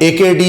AKD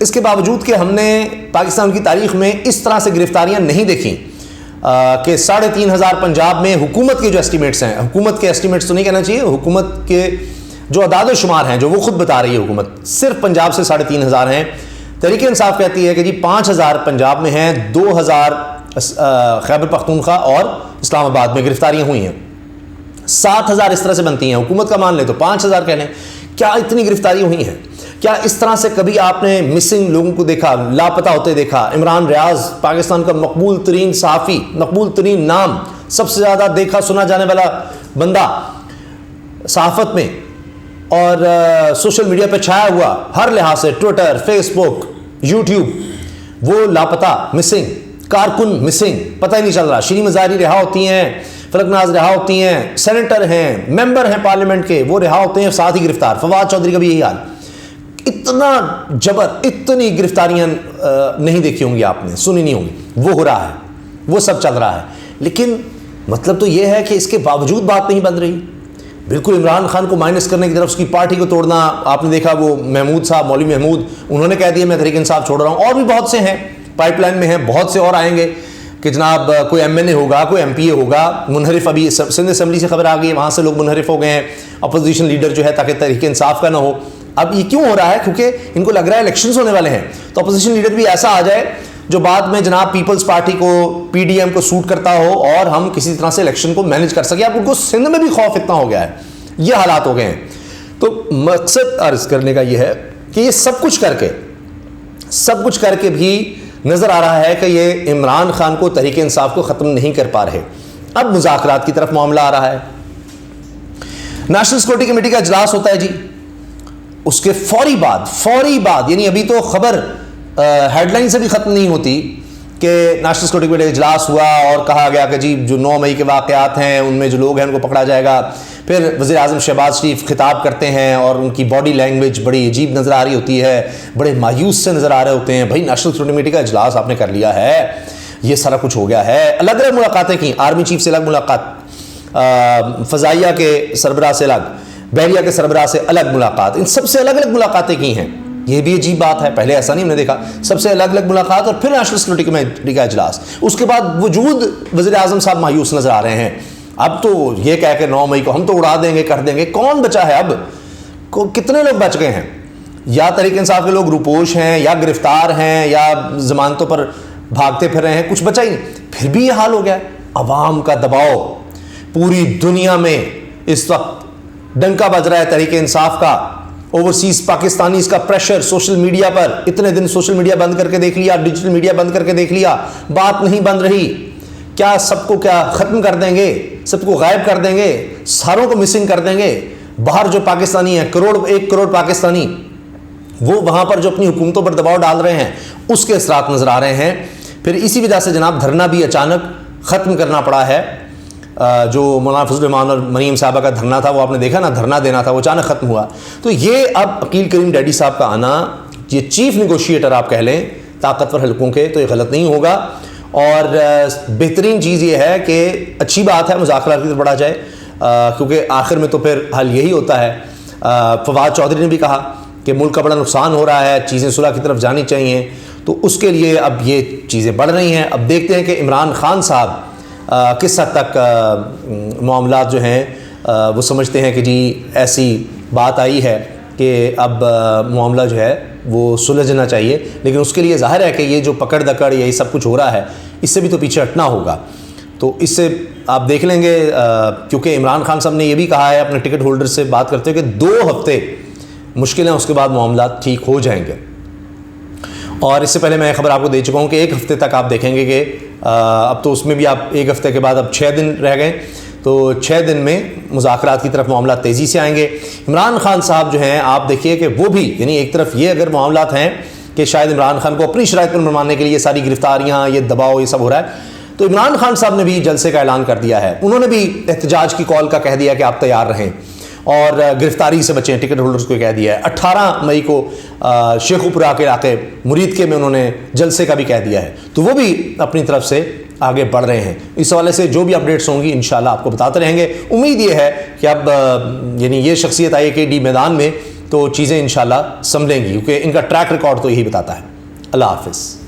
اس کے باوجود کہ ہم نے پاکستان کی تاریخ میں اس طرح سے گرفتاریاں نہیں دیکھیں کہ 3,500 پنجاب میں حکومت کے جو ایسٹیمیٹس ہیں، حکومت کے ایسٹیمیٹس تو نہیں کہنا چاہیے، حکومت کے جو اعداد و شمار ہیں جو وہ خود بتا رہی ہے حکومت، صرف پنجاب سے 3,500 ہیں۔ تحریک انصاف کہتی ہے کہ جی 5,000 پنجاب میں ہیں، 2,000 خیبر پختونخوا اور اسلام آباد میں گرفتاریاں ہوئی ہیں، 7,000 اس طرح سے بنتی ہیں، حکومت کا مان لیں تو 5,000 کہہ لیں۔ کیا اتنی گرفتاری ہوئی ہیں؟ کیا اس طرح سے کبھی آپ نے مسنگ لوگوں کو دیکھا، لاپتہ ہوتے دیکھا؟ عمران ریاض پاکستان کا مقبول ترین صحافی، مقبول ترین نام، سب سے زیادہ دیکھا سنا جانے والا بندہ صحافت میں اور سوشل میڈیا پہ چھایا ہوا ہر لحاظ سے، ٹویٹر، فیس بک، یوٹیوب، وہ لاپتہ، مسنگ، کارکن مسنگ، پتہ ہی نہیں چل رہا۔ شیریں مظاہری رہا ہوتی ہیں، فلک ناز رہا ہوتی ہیں، سینیٹر ہیں، ممبر ہیں پارلیمنٹ کے، وہ رہا ہوتے ہیں، ساتھ ہی گرفتار۔ فواد چودھری کا بھی یہی حال۔ اتنا جبر، اتنی گرفتاریاں نہیں دیکھی ہوں گی آپ نے، سنی نہیں ہوں گی۔ وہ ہو رہا ہے، وہ سب چل رہا ہے، لیکن مطلب تو یہ ہے کہ اس کے باوجود بات نہیں بن رہی۔ بالکل عمران خان کو مائنس کرنے کی طرف، اس کی پارٹی کو توڑنا، آپ نے دیکھا وہ محمود صاحب، مولوی محمود، انہوں نے کہہ دیا میں تحریک انصاف چھوڑ رہا ہوں، اور بھی بہت سے ہیں پائپ لائن میں ہیں، بہت سے اور آئیں گے کہ جناب کوئی ایم این اے ہوگا، کوئی ایم پی اے ہوگا منحرف۔ ابھی سندھ اسمبلی سے خبر آ گئی ہے، وہاں سے لوگ منحرف ہو گئے ہیں، اپوزیشن لیڈر جو ہے، تاکہ تحریک انصاف کا نہ ہو۔ اب یہ کیوں ہو رہا ہے؟ کیونکہ ان کو لگ رہا ہے الیکشنز ہونے والے ہیں، تو اپوزیشن لیڈر بھی ایسا آ جائے جو بعد میں جناب پیپلز پارٹی کو، پی ڈی ایم کو سوٹ کرتا ہو، اور ہم کسی طرح سے الیکشن کو مینج کر سکیں۔ اب ان کو سندھ میں بھی خوف اتنا ہو گیا ہے، یہ حالات ہو گئے ہیں۔ تو مقصد عرض کرنے کا یہ ہے کہ یہ سب کچھ کر کے بھی نظر آ رہا ہے کہ یہ عمران خان کو، تحریک انصاف کو ختم نہیں کر پا رہے۔ اب مذاکرات کی طرف معاملہ آ رہا ہے۔ نیشنل سیکورٹی کمیٹی کا اجلاس ہوتا ہے جی، اس کے فوری بعد یعنی ابھی تو خبر ہیڈ لائن سے بھی ختم نہیں ہوتی کہ نیشنل سیکورٹی کمیٹی کا اجلاس ہوا اور کہا گیا کہ جی جو 9 مئی کے واقعات ہیں ان میں جو لوگ ہیں ان کو پکڑا جائے گا۔ پھر وزیر اعظم شہباز شریف خطاب کرتے ہیں اور ان کی باڈی لینگویج بڑی عجیب نظر آ رہی ہوتی ہے، بڑے مایوس سے نظر آ رہے ہوتے ہیں۔ بھائی نیشنل سیکورٹی کمیٹی کا اجلاس آپ نے کر لیا ہے، یہ سارا کچھ ہو گیا ہے۔ الگ الگ ملاقاتیں کی، آرمی چیف سے الگ ملاقات، فضائیہ کے سربراہ سے الگ، بحریہ کے سربراہ سے الگ ملاقات، ان سب سے الگ الگ ملاقاتیں کی ہیں۔ یہ بھی عجیب بات ہے، پہلے ایسا نہیں ہم نے دیکھا، سب سے الگ الگ ملاقات اور پھر نیشنل سیکورٹی کمیٹی کا اجلاس۔ اس کے بعد وجود وزیر اعظم صاحب مایوس نظر آ رہے ہیں۔ اب تو یہ کہہ کے 9 مئی کو ہم تو اڑا دیں گے، کر دیں گے، کون بچا ہے اب؟ کتنے لوگ بچ گئے ہیں؟ یا تحریک انصاف کے لوگ روپوش ہیں، یا گرفتار ہیں، یا ضمانتوں پر بھاگتے پھر رہے ہیں، کچھ بچا ہی نہیں۔ پھر بھی یہ حال ہو گیا ہے۔ عوام کا دباؤ، پوری دنیا میں اس وقت ڈنکا بج رہا ہے تحریک انصاف کا، اوورسیز پاکستانیز کا پریشر سوشل میڈیا پر۔ اتنے دن سوشل میڈیا بند کر کے دیکھ لیا، ڈیجیٹل میڈیا بند کر کے دیکھ لیا، بات نہیں بن رہی۔ کیا سب کو کیا ختم کر دیں گے؟ سب کو غائب کر دیں گے؟ ساروں کو مسنگ کر دیں گے؟ باہر جو پاکستانی ہیں، 1 کروڑ پاکستانی، وہ وہاں پر جو اپنی حکومتوں پر دباؤ ڈال رہے ہیں، اس کے اثرات نظر آ رہے ہیں۔ پھر اسی وجہ سے جناب دھرنا بھی اچانک ختم کرنا پڑا ہے۔ جو مولانا فضل الرحمان اور مریم صاحبہ کا دھرنا تھا، وہ آپ نے دیکھا نا، دھرنا دینا تھا، وہ اچانک ختم ہوا۔ تو یہ اب عقیل کریم ڈیڈی صاحب کا آنا، یہ چیف نیگوشیٹر آپ کہہ لیں طاقتور حلقوں کے، تو یہ غلط نہیں ہوگا۔ اور بہترین چیز یہ ہے کہ اچھی بات ہے مذاکرات کی طرف بڑھا جائے، کیونکہ آخر میں تو پھر حل یہی ہوتا ہے۔ فواد چودھری نے بھی کہا کہ ملک کا بڑا نقصان ہو رہا ہے، چیزیں صلح کی طرف جانی چاہیے، تو اس کے لیے اب یہ چیزیں بڑھ رہی ہیں۔ اب دیکھتے ہیں کہ عمران خان صاحب کس حد تک معاملات جو ہیں وہ سمجھتے ہیں کہ جی ایسی بات آئی ہے کہ اب معاملہ جو ہے وہ سلجھنا چاہیے، لیکن اس کے لیے ظاہر ہے کہ یہ جو پکڑ دکڑ یہ سب کچھ ہو رہا ہے، اس سے بھی تو پیچھے ہٹنا ہوگا۔ تو اس سے آپ دیکھ لیں گے، کیونکہ عمران خان صاحب نے یہ بھی کہا ہے اپنے ٹکٹ ہولڈر سے بات کرتے ہوئے کہ 2 ہفتے مشکل ہیں، اس کے بعد معاملات ٹھیک ہو جائیں گے۔ اور اس سے پہلے میں خبر آپ کو دے چکا ہوں کہ 1 ہفتے تک آپ دیکھیں گے کہ اب تو اس میں بھی آپ 1 ہفتے کے بعد اب 6 دن رہ گئے، تو 6 دن میں مذاکرات کی طرف معاملات تیزی سے آئیں گے۔ عمران خان صاحب جو ہیں آپ دیکھیے کہ وہ بھی، یعنی ایک طرف یہ اگر معاملات ہیں کہ شاید عمران خان کو اپنی شرائط پر منوانے کے لیے ساری گرفتاریاں، یہ دباؤ، یہ سب ہو رہا ہے، تو عمران خان صاحب نے بھی جلسے کا اعلان کر دیا ہے۔ انہوں نے بھی احتجاج کی کال کا کہہ دیا کہ آپ تیار رہیں اور گرفتاری سے بچیں، ٹکٹ ہولڈرز کو کہہ دیا ہے۔ 18 مئی کو شیخوپورہ کے علاقے مرید کے میں انہوں نے جلسے کا بھی کہہ دیا ہے، تو وہ بھی اپنی طرف سے آگے بڑھ رہے ہیں۔ اس حوالے سے جو بھی اپڈیٹس ہوں گی انشاءاللہ آپ کو بتاتے رہیں گے۔ امید یہ ہے کہ اب یعنی یہ شخصیت آئی ہے کہ ڈی میدان میں تو چیزیں انشاءاللہ سنبھلیں گی، کیونکہ ان کا ٹریک ریکارڈ تو یہی بتاتا ہے۔ اللہ حافظ۔